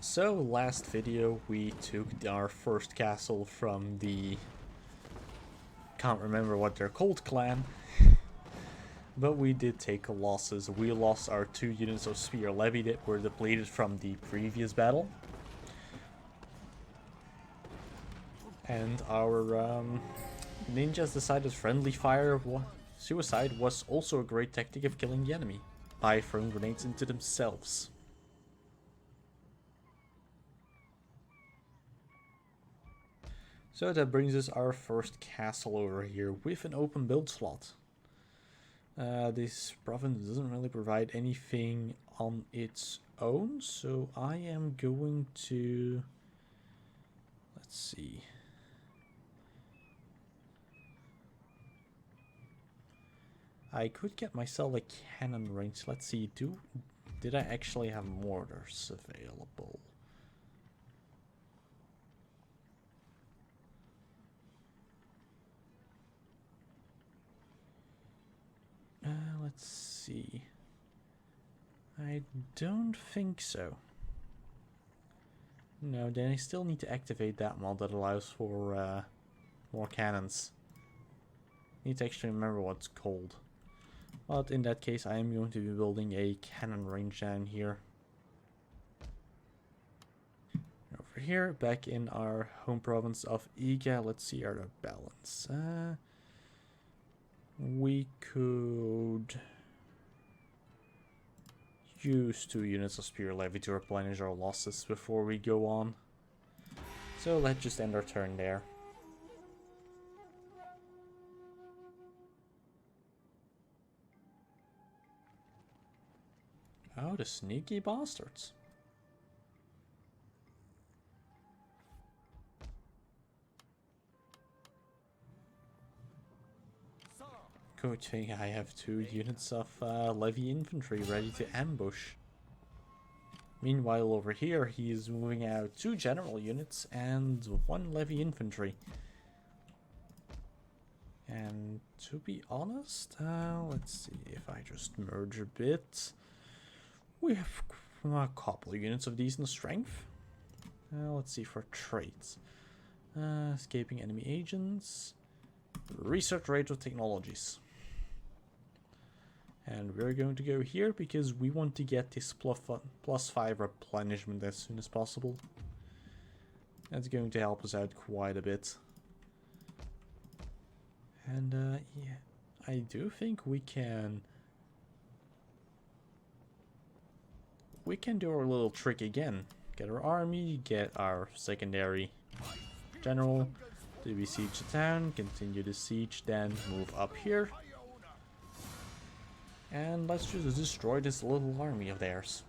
So last video we took our first castle from the, can't remember what they're called, clan, but we did take losses. We lost our 2 units of spear levy that were depleted from the previous battle, and our ninjas decided friendly fire suicide was also a great tactic of killing the enemy by throwing grenades into themselves. So that brings us our first castle over here with an open build slot. This province doesn't really provide anything on its own, so I am going to... let's see. I could get myself a cannon range. Let's see, did I actually have mortars available? Let's see. I don't think so. No, then I still need to activate that mod that allows for more cannons. Need to actually remember what it's called. But in that case, I am going to be building a cannon range down here. Over here, back in our home province of Iga, let's see our balance. We could use 2 units of spear levy to replenish our losses before we go on. So let's just end our turn there. Oh, the sneaky bastards. Good thing I have 2 units of levy infantry ready to ambush. Meanwhile over here he is moving out 2 general units and 1 levy infantry. And to be honest, let's see if I just merge a bit. We have a couple of units of decent strength. Let's see for traits. Escaping enemy agents. Research rate of technologies. And we're going to go here because we want to get this +5 replenishment as soon as possible. That's going to help us out quite a bit. And yeah, I do think we can do our little trick again. Get our army, get our secondary general, to besiege the town, continue the siege, then move up here. And let's just destroy this little army of theirs.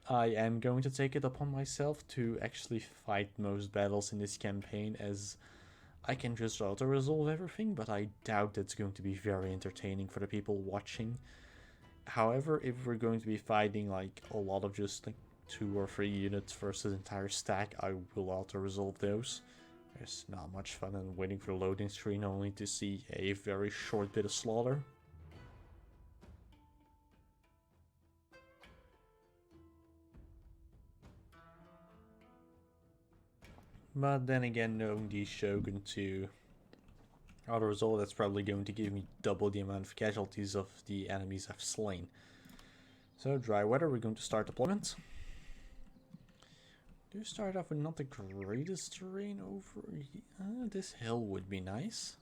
I am going to take it upon myself to actually fight most battles in this campaign, as I can just auto-resolve everything, but I doubt that's going to be very entertaining for the people watching. However, if we're going to be fighting like a lot of just like 2 or 3 units versus entire stack, I will auto-resolve those. There's not much fun in waiting for the loading screen only to see a very short bit of slaughter. But then again, knowing the Shogun2 auto-resolve, that's probably going to give me double the amount of casualties of the enemies I've slain. So dry weather, we're going to start deployment. Do start off with not the greatest terrain over here. This hill would be nice.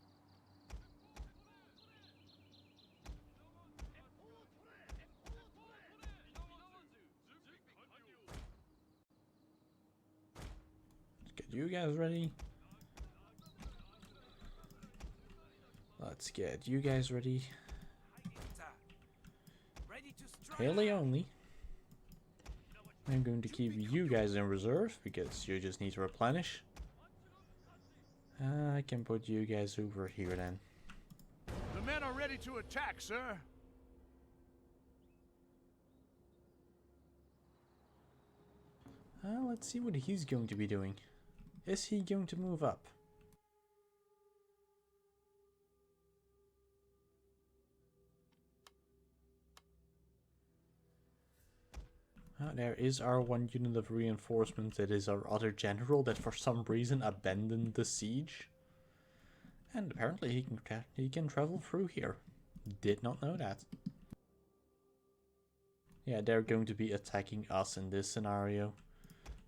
Let's get you guys ready. Let's get you guys ready. Melee only. I'm going to keep you guys in reserve because you just need to replenish. I can put you guys over here then. The men are ready to attack, sir. Let's see what he's going to be doing. Is he going to move up? There is our one unit of reinforcement. That is our other general that for some reason abandoned the siege. And apparently he can travel through here. Did not know that. Yeah, they're going to be attacking us in this scenario.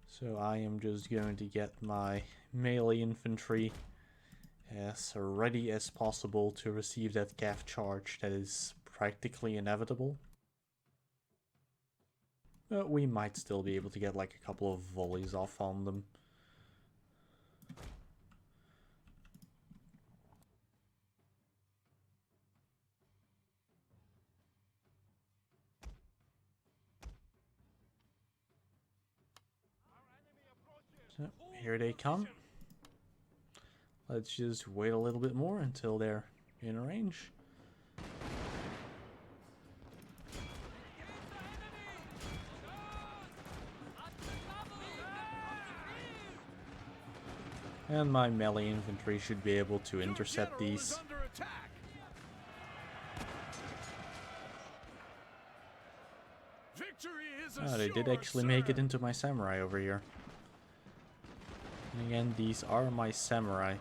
So I am just going to get my melee infantry as ready as possible to receive that cav charge that is practically inevitable. But we might still be able to get like a couple of volleys off on them. So, here they come. Let's just wait a little bit more until they're in range. And my melee infantry should be able to intercept these. Oh, they did actually make it into my samurai over here. And again, these are my samurai.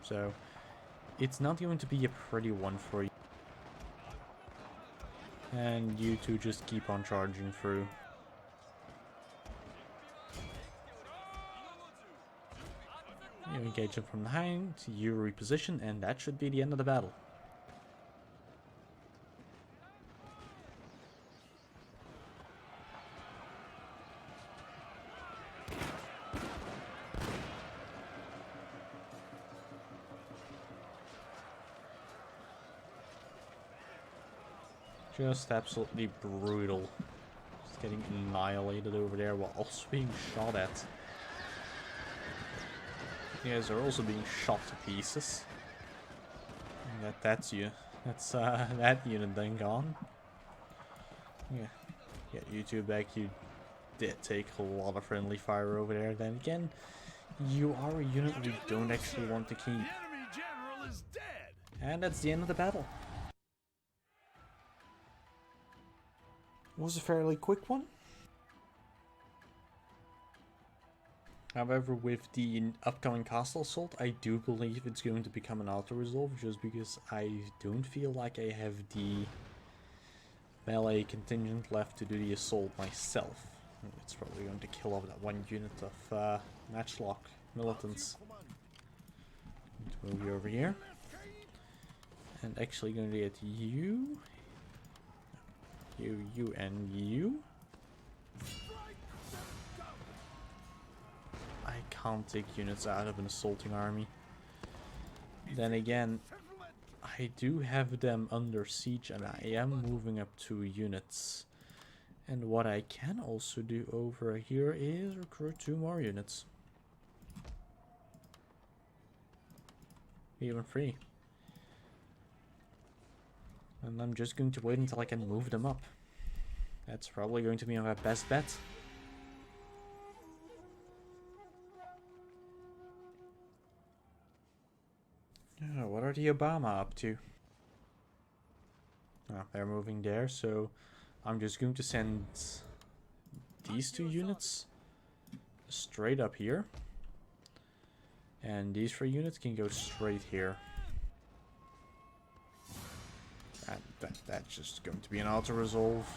So, it's not going to be a pretty one for you. And you two just keep on charging through. You engage them from behind, you reposition, and that should be the end of the battle. Just absolutely brutal. Just getting annihilated over there while also being shot at. Yes, they're also being shot to pieces. And that's you. That's that unit then gone. Yeah, get you two back. You did take a lot of friendly fire over there. Then again, you are a unit we don't actually want to keep. The enemy general is dead. And that's the end of the battle. It was a fairly quick one. However, with the upcoming castle assault, I do believe it's going to become an auto-resolve, just because I don't feel like I have the melee contingent left to do the assault myself. It's probably going to kill off that one unit of matchlock militants. Move you over here. And actually going to get you, and you. I can't take units out of an assaulting army. Then again, I do have them under siege and I am moving up 2 units. And what I can also do over here is recruit 2 more units. Even 3. And I'm just going to wait until I can move them up. That's probably going to be my best bet. Oh, what are the Obama up to? Oh, they're moving there, so I'm just going to send these 2 units straight up here. And these 3 units can go straight here. That's just going to be an auto-resolve.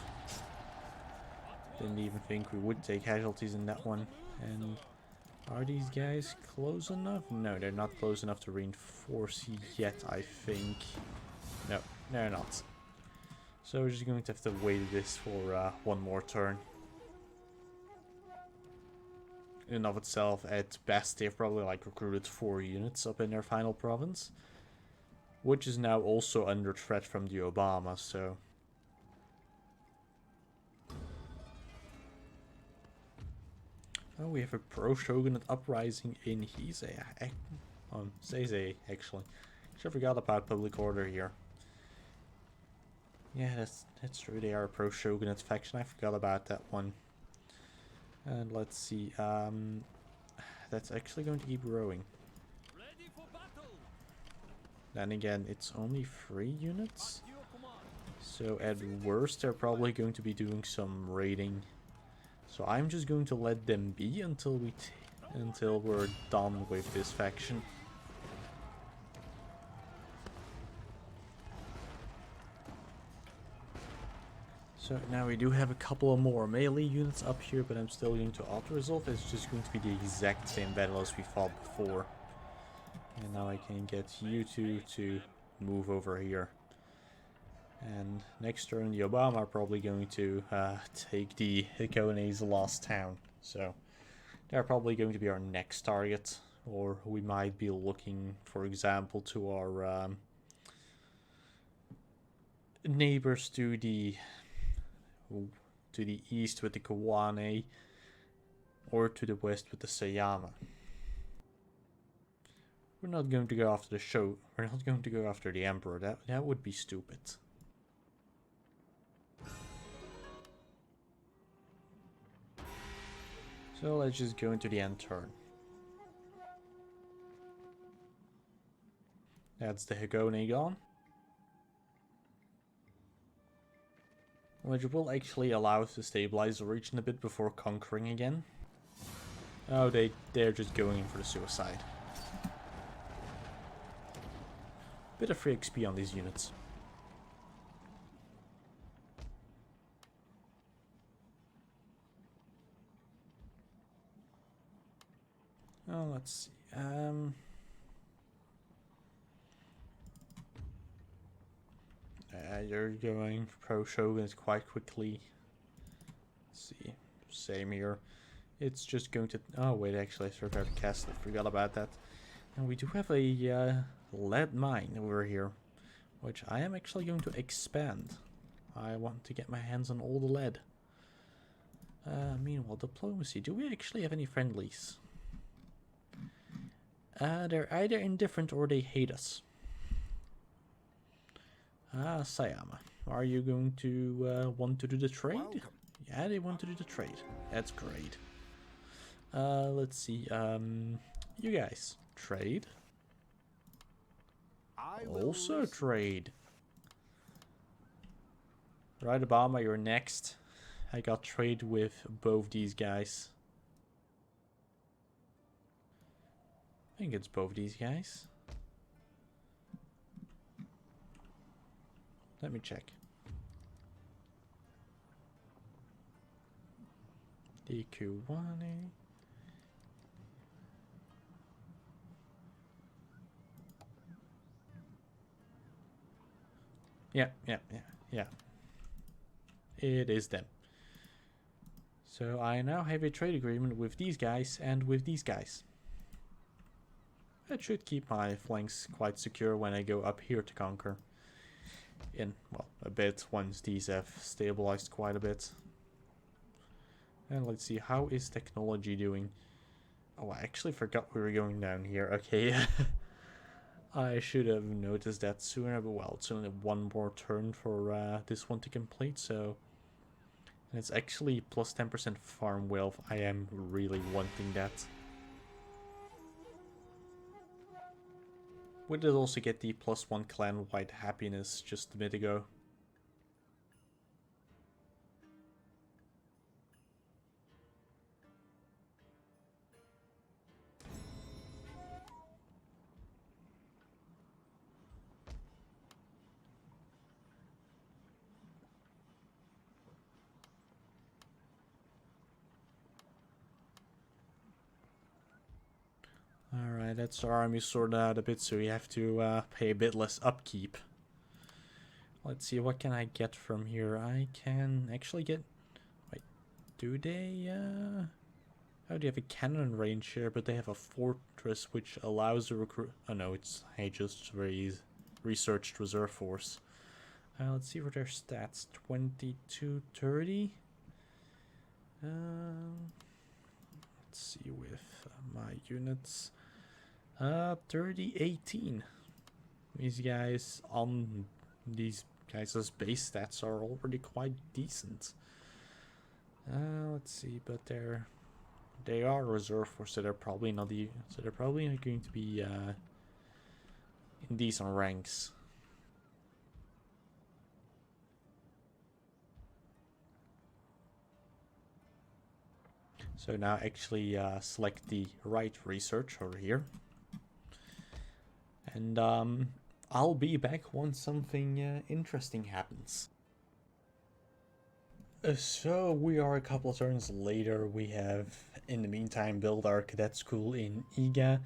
Didn't even think we would take casualties in that one. And are these guys close enough? No, they're not close enough to reinforce yet, I think. No, they're not. So we're just going to have to wait this for one more turn. In and of itself, at best, they've probably like recruited 4 units up in their final province. Which is now also under threat from the Obama, so... Oh, we have a pro-shogunate uprising in Heisei. Seisei, actually. I forgot about public order here. Yeah, that's true. They are a pro-shogunate faction. I forgot about that one. And let's see. That's actually going to keep growing. Then again, it's only 3 units. So at worst, they're probably going to be doing some raiding So I'm just going to let them be until we're done with this faction. So now we do have a couple of more melee units up here, but I'm still going to auto-resolve. It's just going to be the exact same battle as we fought before. And now I can get you two to move over here. And next turn the Obama are probably going to take the Hikone's lost town. So they're probably going to be our next target. Or we might be looking, for example, to our neighbors to the east with the Kawane, or to the west with the Sayama. We're not going to go after the show. We're not going to go after the Emperor. That would be stupid. So let's just go into the end turn. That's the Hikone gone. Which will actually allow us to stabilize the region a bit before conquering again. Oh, they're just going in for the suicide. Bit of free XP on these units. Oh, let's see. You're going pro Shoguns quite quickly. Let's see. Same here. It's just going to... Oh, wait, actually, I started out the castle. I forgot about that. And we do have a lead mine over here, which I am actually going to expand. I want to get my hands on all the lead. Meanwhile, diplomacy. Do we actually have any friendlies? They're either indifferent or they hate us. Sayama, are you going to want to do the trade? Welcome. Yeah, they want to do the trade. That's great. Let's see. You guys, trade. Also trade. Right, Obama, you're next. I got trade with both these guys. I think it's both these guys. Let me check. The Kuwane. Yeah. It is them. So I now have a trade agreement with these guys and with these guys. That should keep my flanks quite secure when I go up here to conquer. In, well, a bit once these have stabilized quite a bit. And let's see, how is technology doing? Oh, I actually forgot we were going down here. Okay. I should have noticed that sooner, but well, it's only one more turn for this one to complete, so... And it's actually plus 10% farm wealth. I am really wanting that. We did also get the +1 clan-wide happiness just a bit ago. Alright, that's our army sorted out a bit, so we have to pay a bit less upkeep. Let's see, what can I get from here? I can actually get... Wait, do they... Oh, they have a cannon range here, but they have a fortress which allows a recruit... Oh no, it's I just researched reserve force. Let's see what their stats. 2230. Let's see with my units. 3018. These guys on these guys' base stats are already quite decent. Let's see, but they are reserve force, so they're probably not going to be in decent ranks. So now actually select the right research over here. And I'll be back once something interesting happens. So we are a couple of turns later. We have, in the meantime, built our cadet school in Iga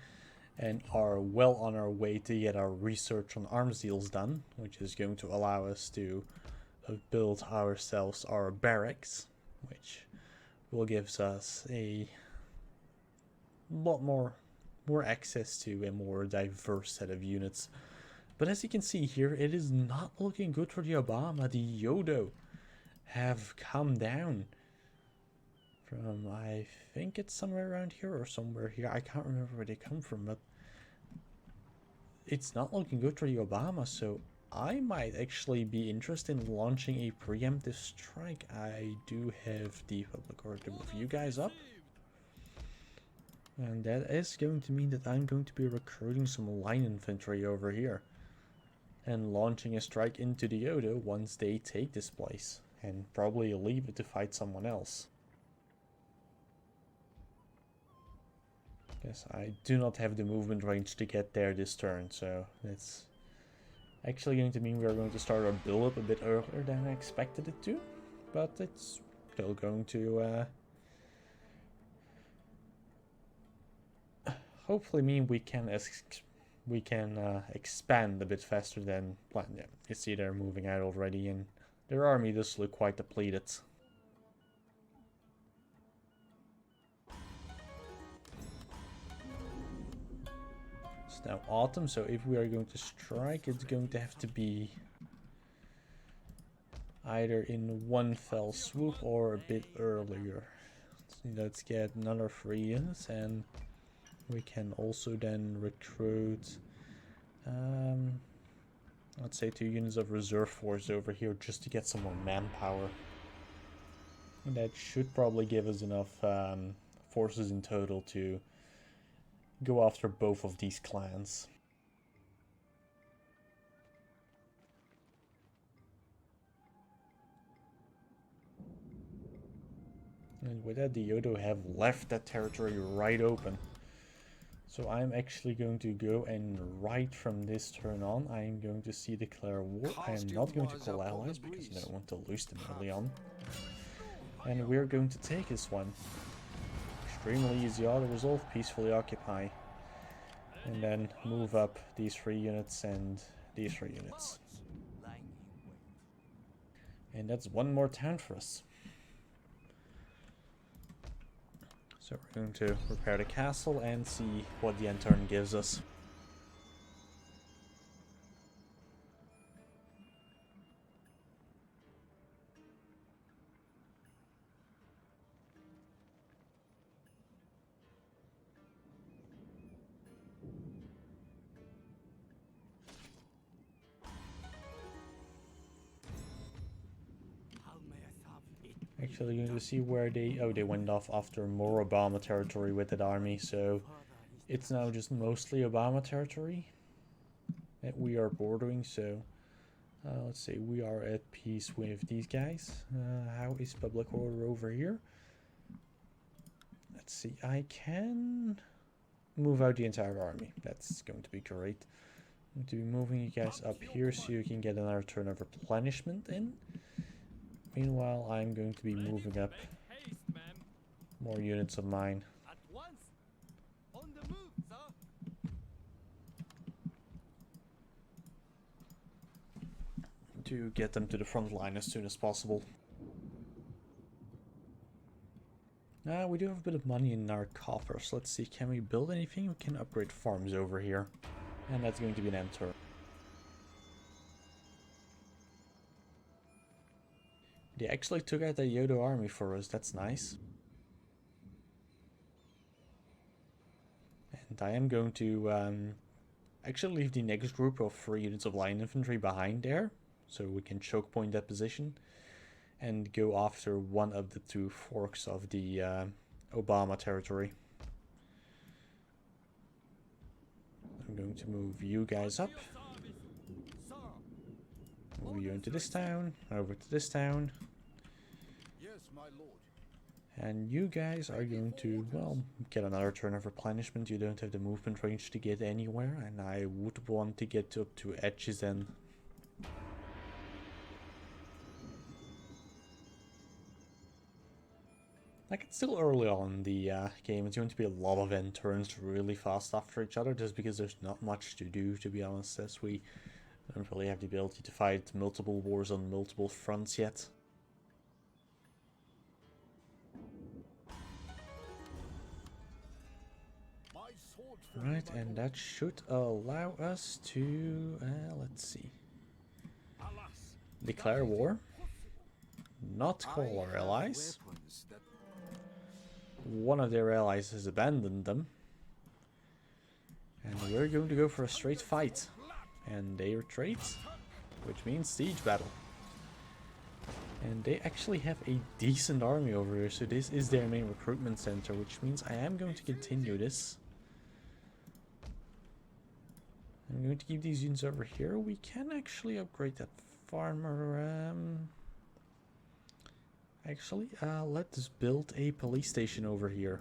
and are well on our way to get our research on arms deals done, which is going to allow us to build ourselves our barracks, which will give us a lot more access to a more diverse set of units. But as you can see here, it is not looking good for the Obama. The Yodo have come down from, I think it's somewhere around here or somewhere here. I can't remember where they come from, but it's not looking good for the Obama, so I might actually be interested in launching a preemptive strike. I do have the public order to move you guys up. And that is going to mean that I'm going to be recruiting some line infantry over here. And launching a strike into the Yodo once they take this place. And probably leave it to fight someone else. Yes, I do not have the movement range to get there this turn, so that's actually going to mean we are going to start our build-up a bit earlier than I expected it to. But it's still going to hopefully mean we can expand a bit faster than planned. Yeah, you see they're moving out already, and their army does look quite depleted. It's now autumn, so if we are going to strike, it's going to have to be either in one fell swoop or a bit earlier. So let's get another 3 units, and we can also then recruit let's say 2 units of reserve force over here just to get some more manpower. And that should probably give us enough forces in total to go after both of these clans. And with that, the Yodo have left that territory right open. So I'm actually going to go and right from this turn on, I am going to declare war. I am not going to call allies because I don't want to lose them early on. And we're going to take this one. Extremely easy auto resolve, peacefully occupy. And then move up these 3 units and these 3 units. And that's one more town for us. So we're going to repair the castle and see what the end turn gives us. Actually going to see where they went off after more Obama territory with that army, so it's now just mostly Obama territory that we are bordering. So let's say we are at peace with these guys. How is public order over here? Let's see, I can move out the entire army. That's going to be great. I'm going to be moving you guys up here so you can get another turn of replenishment in. Meanwhile, I'm going to be moving up more units of mine. To get them to the front line as soon as possible. Now we do have a bit of money in our coffers. Let's see, can we build anything? We can upgrade farms over here. And that's going to be an end turn. They actually took out the Yodo army for us, that's nice. And I am going to actually leave the next group of 3 units of line infantry behind there, so we can choke point that position, and go after one of the 2 forks of the Obama territory. I'm going to move you guys up. Move you into this town, over to this town. Yes, my lord. And you guys are going to, well, get another turn of replenishment. You don't have the movement range to get anywhere, and I would want to get up to edges then. Like, it's still early on in the game. It's going to be a lot of end turns really fast after each other, just because there's not much to do, to be honest, as we don't really have the ability to fight multiple wars on multiple fronts yet. Right, and that should allow us to, let's see, declare war, not call our allies. One of their allies has abandoned them, and we're going to go for a straight fight, and they retreat, which means siege battle. And they actually have a decent army over here, so this is their main recruitment center, which means I am going to continue this. I'm going to keep these units over here. We can actually upgrade that farmer. Actually, let's build a police station over here.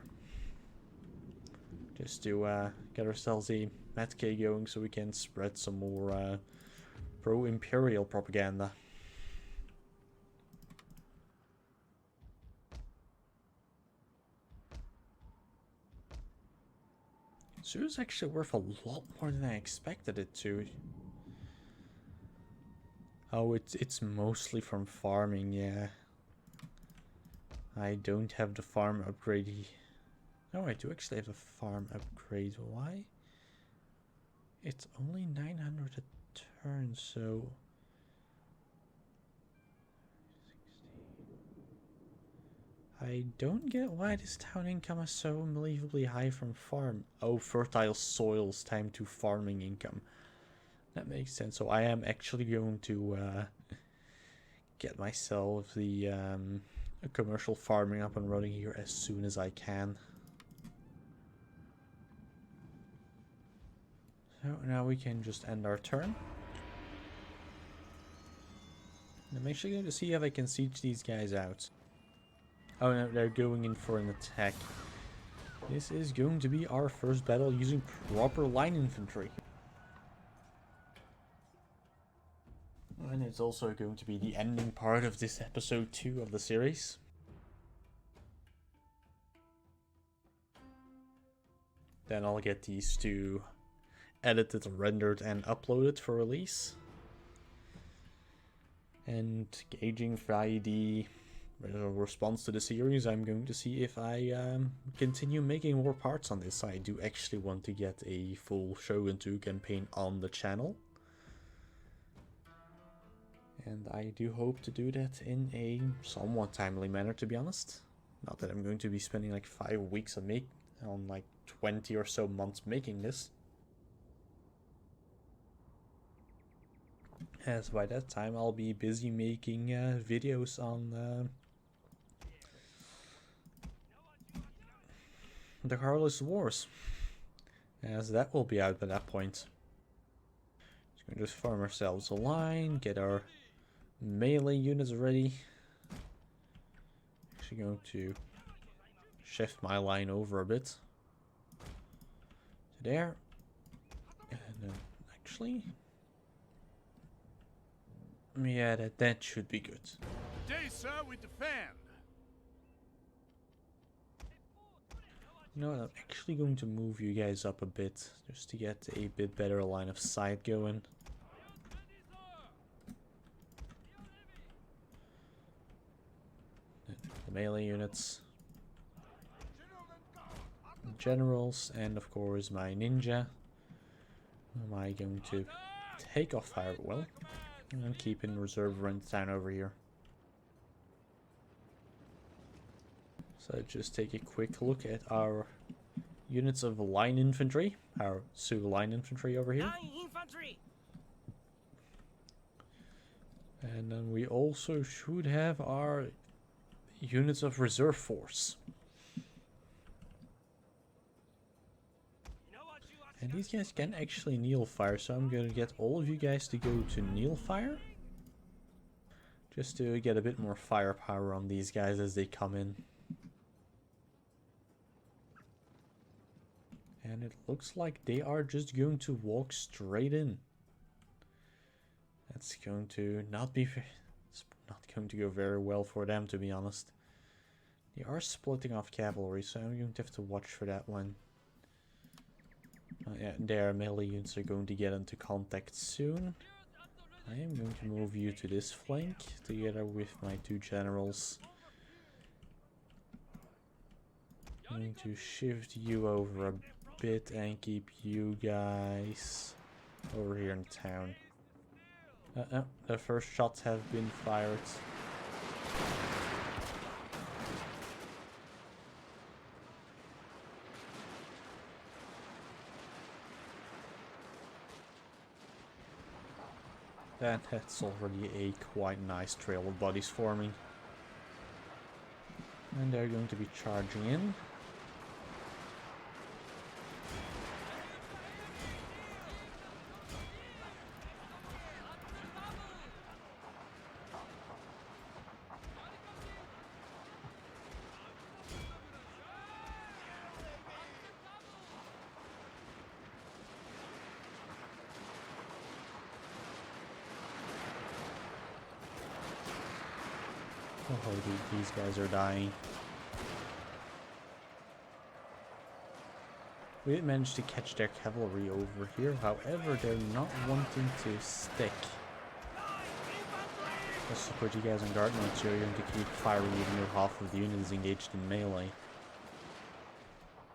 Just to get ourselves a Metk going so we can spread some more pro-imperial propaganda. Tsu is actually worth a lot more than I expected it to. Oh, it's mostly from farming, yeah. I don't have the farm upgrade. No, I do actually have a farm upgrade. Why? It's only 900 a turn, so... I don't get why this town income is so unbelievably high from farm. Oh, fertile soils time to farming income. That makes sense. So I am actually going to get myself the commercial farming up and running here as soon as I can. So now we can just end our turn. I'm actually going to see if I can siege these guys out. Oh no, they're going in for an attack. This is going to be our first battle using proper line infantry. And it's also going to be the ending part of this episode 2 of the series. Then I'll get these two edited, rendered, and uploaded for release. And gauging via the response to the series, I'm going to see if I continue making more parts on this. I do actually want to get a full Shogun2 campaign on the channel. And I do hope to do that in a somewhat timely manner, to be honest. Not that I'm going to be spending like 5 weeks on like 20 or so months making this. As by that time I'll be busy making videos on the Carlist Wars, as that will be out by that point. So we're going to just farm ourselves a line, get our melee units ready. Actually going to shift my line over a bit to there, and then actually, yeah, that should be good. Today, sir, we defend. You know what, I'm actually going to move you guys up a bit, just to get a bit better line of sight going. The melee units, generals, and of course my ninja. Am I going to take off fire well and keep in reserve around the town over here? So just take a quick look at our units of line infantry, our Tsu line infantry over here. And then we also should have our units of reserve force. And these guys can actually kneel fire, so I'm going to get all of you guys to go to kneel fire. Just to get a bit more firepower on these guys as they come in. And it looks like they are just going to walk straight in. That's going to not be... It's not going to go very well for them, to be honest. They are splitting off cavalry, so I'm going to have to watch for that one. Yeah, their melee units are going to get into contact soon. I am going to move you to this flank, together with my two generals. I'm going to shift you over a bit and keep you guys over here in town. The first shots have been fired. And that's already a quite nice trail of bodies forming. And they're going to be charging in. Oh, these guys are dying. We did manage to catch their cavalry over here, however, they're not wanting to stick. Just to put you guys on guard mode, so you're going to keep firing even though half of the unit is engaged in melee.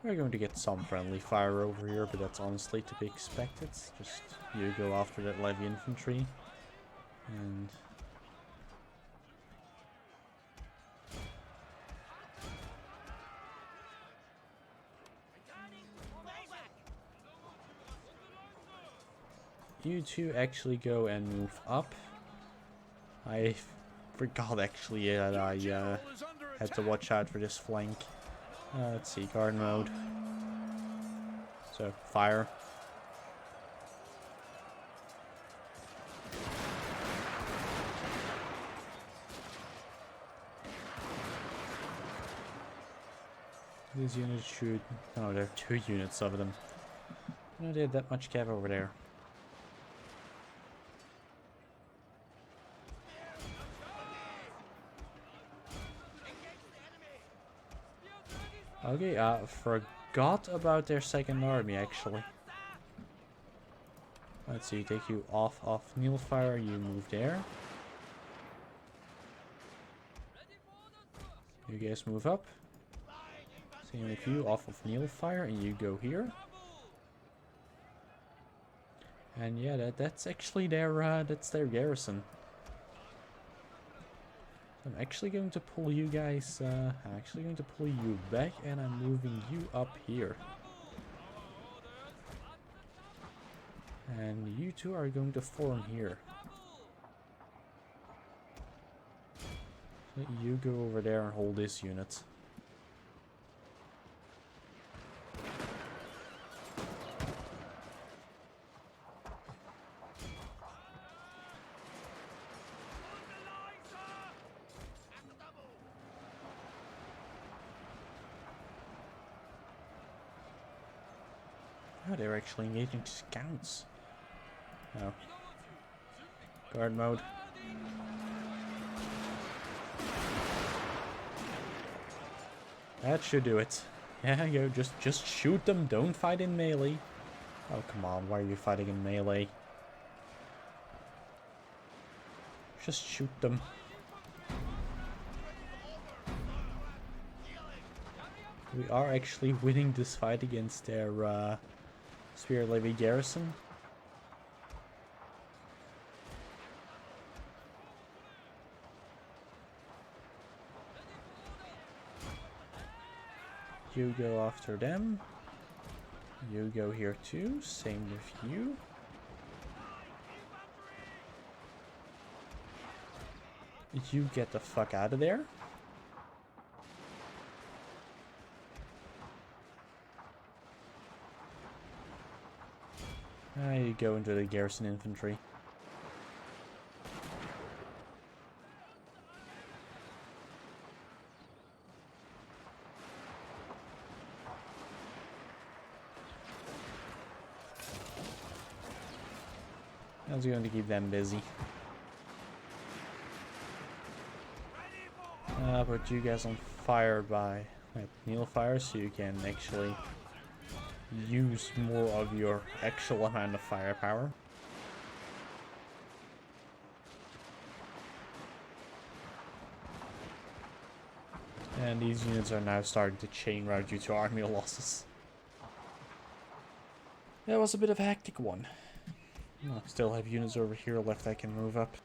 We're going to get some friendly fire over here, but that's honestly to be expected. Just you go after that levy infantry. And... you two actually go and move up. I forgot actually that I had to watch out for this flank. Let's see, guard mode. So, fire. These units should... oh, there are 2 units of them. No, they had that much cav over there. Okay, forgot about their second army, actually. Let's see, take you off Neilfire, you move there. You guys move up. Same with you, off of Neilfire, and you go here. And yeah, that's actually their, that's their garrison. I'm actually going to pull you guys, I'm actually going to pull you back, and I'm moving you up here. And you two are going to form here. So you go over there and hold this unit. Oh, they're actually engaging scouts. Oh. Guard mode. That should do it. Yeah, go, just shoot them, don't fight in melee. Oh, come on, why are you fighting in melee? Just shoot them. We are actually winning this fight against their Spear Levy garrison. You go after them. You go here too. Same with you. You get the fuck out of there. You go into the garrison infantry. That's going to keep them busy. Put you guys on fire by needle fire so you can actually use more of your actual amount of firepower. And these units are now starting to chain route due to army losses. That was a bit of a hectic one. I still have units over here left I can move up.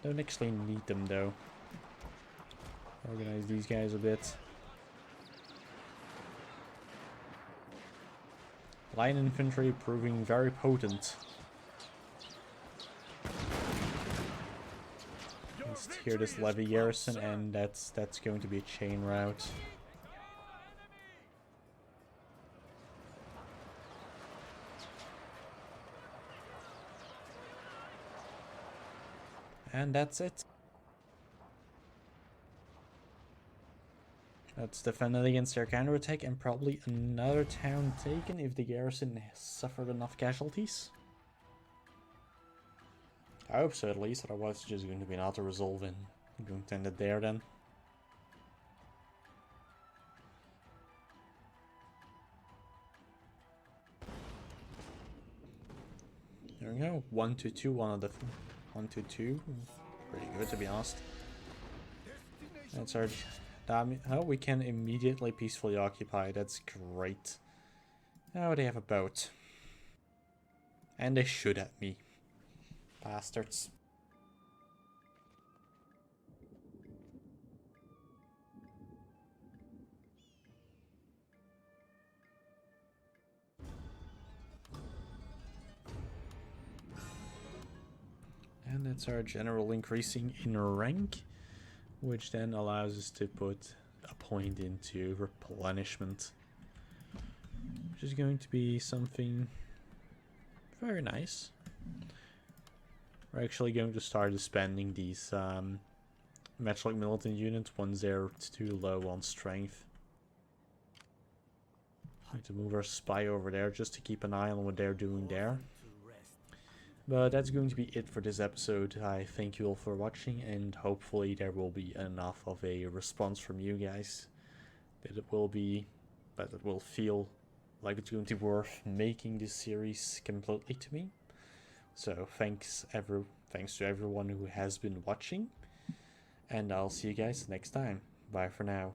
Don't actually need them though. Organize these guys a bit. Line infantry proving very potent. Let's hear this levy garrison, and that's going to be a chain route. And that's it. Let's defend it against their counterattack, and probably another town taken if the garrison has suffered enough casualties. I hope so at least, otherwise it's just going to be an auto-resolve and I'm going to end it there then. There we go, 1-2, one of the 1-2. Pretty good to be honest. That's our... Oh, we can immediately peacefully occupy. That's great. Oh, they have a boat. And they shoot at me. Bastards. And that's our general increasing in rank, which then allows us to put a point into replenishment, which is going to be something very nice. We're actually going to start spending these metallic militant units once they're too low on strength. Need to move our spy over there just to keep an eye on what they're doing there. But that's going to be it for this episode. I thank you all for watching, and hopefully there will be enough of a response from you guys that it will feel like it's going to be worth making this series completely to me. So thanks to everyone who has been watching, and I'll see you guys next time. Bye for now.